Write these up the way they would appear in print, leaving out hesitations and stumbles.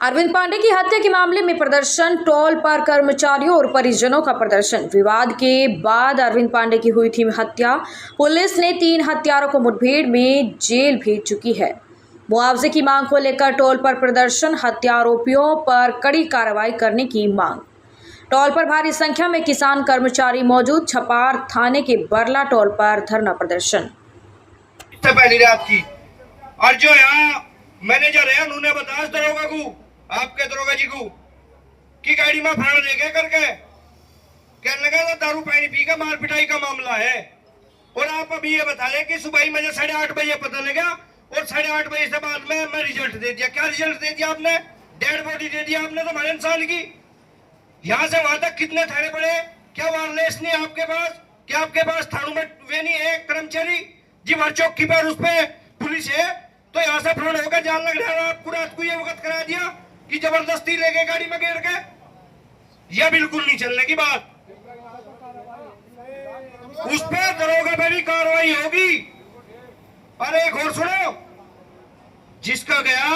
अरविंद पांडे की हत्या के मामले में प्रदर्शन, टोल पर कर्मचारियों और परिजनों का प्रदर्शन। विवाद के बाद अरविंद पांडे की हुई थी हत्या। पुलिस ने 3 हत्यारों को मुठभेड़ में जेल भेज चुकी है। मुआवजे की मांग को लेकर टोल पर प्रदर्शन, हत्या आरोपियों पर कड़ी कार्रवाई करने की मांग। टोल पर भारी संख्या में किसान कर्मचारी मौजूद। छपार थाने के बरला टोल पर धरना प्रदर्शन। पहली रात की और जो यहाँ मैनेजर है उन्होंने बताया दरोगा को, आपके दरोगा जी को, कि गाड़ी में फाड़ देंगे करके कहने लगा तो दारू पानी पी का मार पिटाई का मामला है। और आप अभी ये बता रहे कि सुबह मुझे 8:30 बजे पता लगा और 8:30 बजे से बाद में मैं रिजल्ट दे दिया। क्या रिजल्ट दे दिया आपने? डेड बॉडी दे दिया आपने तो हमारे इंसान की। यहाँ से वहां तक कितने थाने पड़े? क्या वायरलेस नहीं आपके पास? क्या आपके पास थानों में वे नहीं है कर्मचारी जी? हर चौकी पर उस पे पुलिस है तो यहाँ से फ्रॉड होकर जान लग रहा है। आपको रात को ये वक्त करा दिया कि जबरदस्ती लेके गाड़ी में घेर के, यह बिल्कुल नहीं चलने की बात। उस पर दरोगा पे भी कार्रवाई होगी। और एक और सुनो, जिसका गया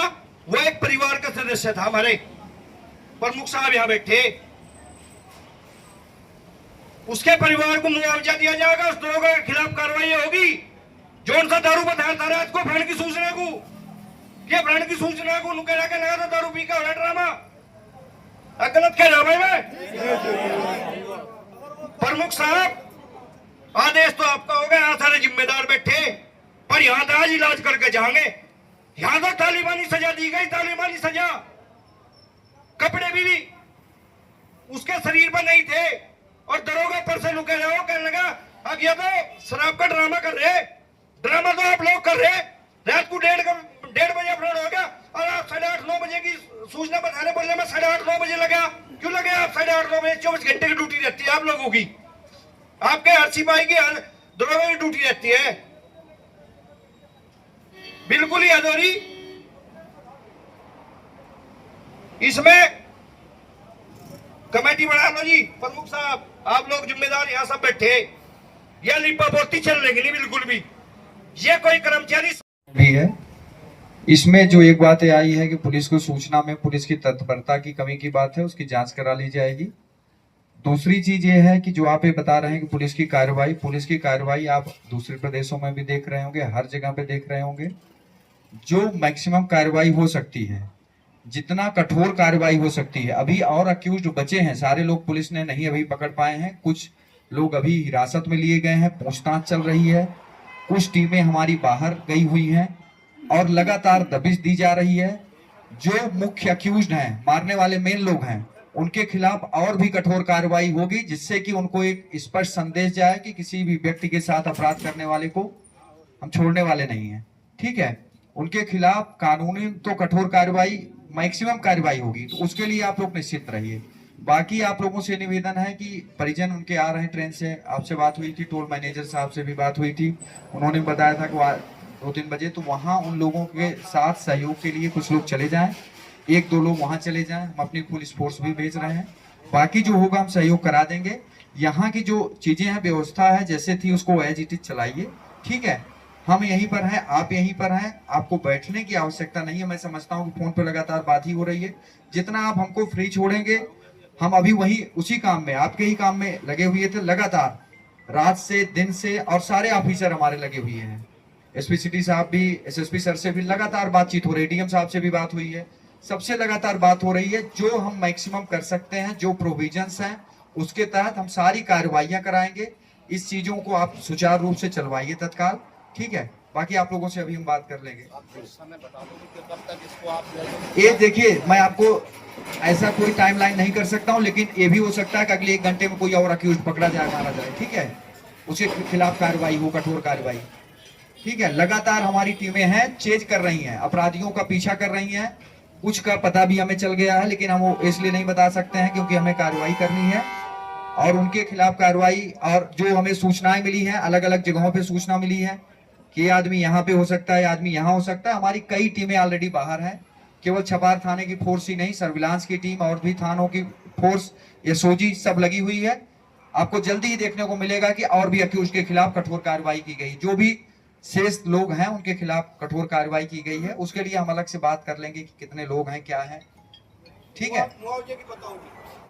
वो एक परिवार का सदस्य था, हमारे प्रमुख साहब यहां बैठे, उसके परिवार को मुआवजा दिया जाएगा। उस दरोगा के खिलाफ कार्रवाई होगी। जो उनका दारू बताया था रात को फ्रेंड की सूचना को, ये फ्रेंड की सूचना को उनके लगा था दारू पी का हो रहा ड्रामा। गलत कह रहा भाई मैं? प्रमुख साहब, आदेश तो आपका हो गया, यहाँ सारे जिम्मेदार बैठे, पर यहाँ तो आज इलाज करके जाएंगे। यहाँ तो तालिबानी सजा दी गई, तालिबानी सजा। कपड़े भी उसके शरीर पर नहीं थे और दरोगा पर से लुके रहे हो। कहने लगा अब ये तो शराब का ड्रामा कर रहे, ड्रामा तो आप लोग कर रहे। रात को 1:30 बजे फ्रॉड हो गया और आप 8:30-9 बजे की सूचना बताने बोले। मैं 8:30-9 बजे लगा। क्यों लगे आप 8:30-9 बजे? 24 घंटे की ड्यूटी रहती है आप लोगों की। आपके हर सिपाही की हर दरोगा की ड्यूटी रहती है। बिल्कुल ही अधूरी। इसमें कमेटी बढ़ा लो जी। प्रमुख साहब, आप लोग जिम्मेदार यहाँ सब बैठे, यह लिपा पोती चल रही नहीं बिल्कुल भी। ये कोई कर्मचारी भी है। इसमें जो एक बात आई है कि पुलिस को सूचना में पुलिस की तत्परता की कमी की बात है, उसकी जांच करा ली जाएगी। दूसरी चीज ये है कि जो आप ये बता रहे हैं कि पुलिस की कार्रवाई आप दूसरे प्रदेशों में भी देख रहे होंगे, हर जगह पे देख रहे होंगे। जो मैक्सिमम कार्रवाई हो सकती है, जितना कठोर कार्रवाई हो सकती है। अभी और अक्यूज बचे हैं, सारे लोग पुलिस ने नहीं अभी पकड़ पाए हैं। कुछ लोग अभी हिरासत में लिए गए हैं, पूछताछ चल रही है। कुछ टीमें हमारी बाहर गई हुई हैं और लगातार दबिश दी जा रही है। जो मुख्य अक्यूज्ड हैं, मारने वाले मेन लोग हैं, उनके खिलाफ और भी कठोर कार्रवाई होगी, जिससे कि उनको एक स्पष्ट संदेश जाए कि किसी भी व्यक्ति के साथ अपराध करने वाले को हम छोड़ने वाले नहीं हैं। ठीक है, उनके खिलाफ कानूनी तो कठोर कार्रवाई, मैक्सिमम कार्रवाई होगी। तो उसके लिए आप लोग निश्चित रहिए। बाकी आप लोगों से निवेदन है कि परिजन उनके आ रहे हैं ट्रेन से, आपसे बात हुई थी, टोल मैनेजर साहब से भी बात हुई थी। उन्होंने बताया था कि 2-3 बजे तो वहाँ उन लोगों के साथ सहयोग के लिए कुछ लोग चले जाएं, 1-2 लोग वहाँ चले जाएं। हम अपनी पुलिस फोर्स भी भेज रहे हैं। बाकी जो होगा हम सहयोग करा देंगे। यहाँ की जो चीजें हैं, व्यवस्था है जैसे थी उसको एज इट इज चलाइए। ठीक है, हम यहीं पर हैं, आप यहीं पर हैं, आपको बैठने की आवश्यकता नहीं है। मैं समझता हूँ कि फोन पर लगातार बात ही हो रही है। जितना आप हमको फ्री छोड़ेंगे, हम अभी वही उसी काम में, आपके ही काम में लगे हुए थे लगातार, रात से दिन से। और सारे ऑफिसर हमारे लगे हुए हैं। एसपी सिटी साहब भी, एसएसपी सर से भी लगातार बातचीत हो रही है, डीएम साहब से भी बात हुई है, सबसे लगातार बात हो रही है। जो हम मैक्सिमम कर सकते हैं, जो प्रोविजंस हैं उसके तहत हम सारी कार्रवाइयां कराएंगे। इस चीजों को आप सुचारू रूप से चलवाइए तत्काल। ठीक है, बाकी आप लोगों से अभी हम बात कर लेंगे। ये देखिए, मैं आपको ऐसा कोई टाइमलाइन नहीं कर सकता हूं, लेकिन ये भी हो सकता है कि अगले 1 घंटे में कोई और अक्यूज पकड़ा जाए, मारा जाए। ठीक है, उसके खिलाफ कार्रवाई हो, कठोर कार्रवाई। ठीक है, लगातार हमारी टीमें हैं, चेज कर रही हैं, अपराधियों का पीछा कर रही हैं। कुछ का पता भी हमें चल गया है, लेकिन हम वो इसलिए नहीं बता सकते हैं क्योंकि हमें कार्रवाई करनी है और उनके खिलाफ कार्रवाई। और जो हमें सूचनाएं मिली हैं, अलग अलग जगहों पे सूचना मिली है कि ये आदमी यहाँ पे हो सकता है, आदमी यहाँ हो सकता है। हमारी कई टीमें ऑलरेडी बाहर हैं। केवल छपार थाने की फोर्स ही नहीं, सर्विलांस की टीम और भी थानों की फोर्स, एसओजी सब लगी हुई है। आपको जल्दी ही देखने को मिलेगा कि और भी अक्यूज के खिलाफ कठोर कार्रवाई की गई। जो भी शेष लोग हैं उनके खिलाफ कठोर कार्रवाई की गई है। उसके लिए हम अलग से बात कर लेंगे कि कितने लोग हैं, क्या है। ठीक है। मुआवजे की बताऊंगी।